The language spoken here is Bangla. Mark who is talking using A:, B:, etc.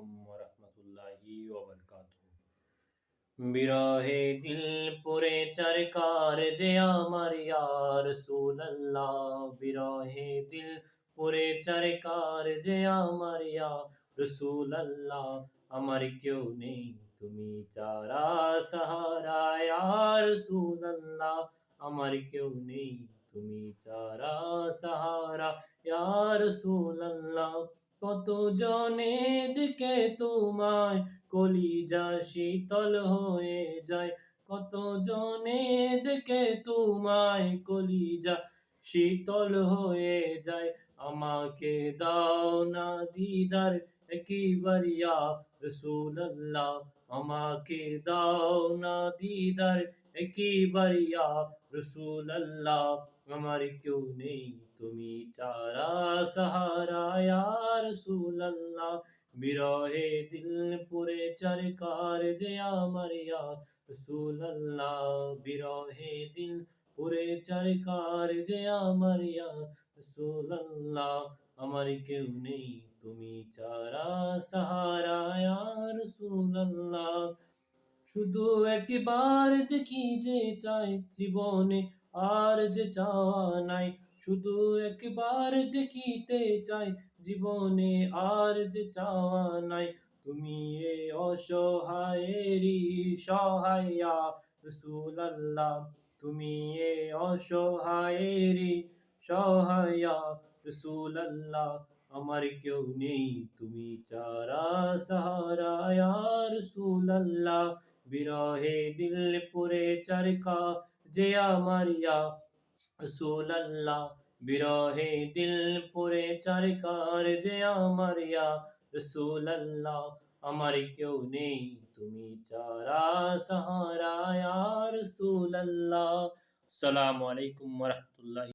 A: আলাইকুম ওয়া রাহমাতুল্লাহি ওয়া বারাকাতুহু। বিরহে দিল পুরে চরকার যে আমার ইয়া রাসূলুল্লাহ, বিরহে দিল পুরে চরকার যে আমার ইয়া রাসূলুল্লাহ, আমার কেউ নেই তুমি চারা সাহারা ইয়া রাসূলুল্লাহ, আমার কেউ নেই তুমি চারা সাহারা ইয়া রাসূলুল্লাহ। কত জনে দিকে তোমায় কলিজা শীতল হয়ে যায়, কত জনে দেখে তোমায় কলিজা শীতল হয়ে যায়। আমাকে দাও না দিদার একবার ইয়া রাসূলুল্লাহ, আমাকে দাও না দিদার একবার ইয়া রাসূলুল্লাহ, আমার কেউ নেই তুমি চারা সাহারা ইয়া রাসূলুল্লাহ। বিরহে দিল পুরে চরকার যে আমার ইয়া রাসূলুল্লাহ, বিরহে দিল পুরে চরকার যে আমার ইয়া রাসূলুল্লাহ, আমার কেউ নেই তুমি চারা সাহারা ইয়া রাসূলুল্লাহ। শুধু একবার দেখিতে চাই জীবনে আর যে চাওয়া নাই, শুধু একবার দেখিতে চাই জীবনে আর যে চাওয়া নাই। তুমি এ অসহায়েরই সহায় ইয়া রাসূলুল্লাহ, তুমি এ অসহায়েরই সহায় ইয়া রাসূলুল্লাহ, আমার কেউ নেই তুমি চারা সাহারা ইয়া রাসূলুল্লাহ। বিরহে দিল পুরে চরকা যে আমার ইয়া রাসূলুল্লাহ, বিরহে দিল পুরে চরকার যে আমার ইয়া রাসূলুল্লাহ, আমার কেউ নেই তুমি চারা সাহারা ইয়া রাসূলুল্লাহ। আসসালামু আলাইকুম ওয়া রাহমাতুল্লাহি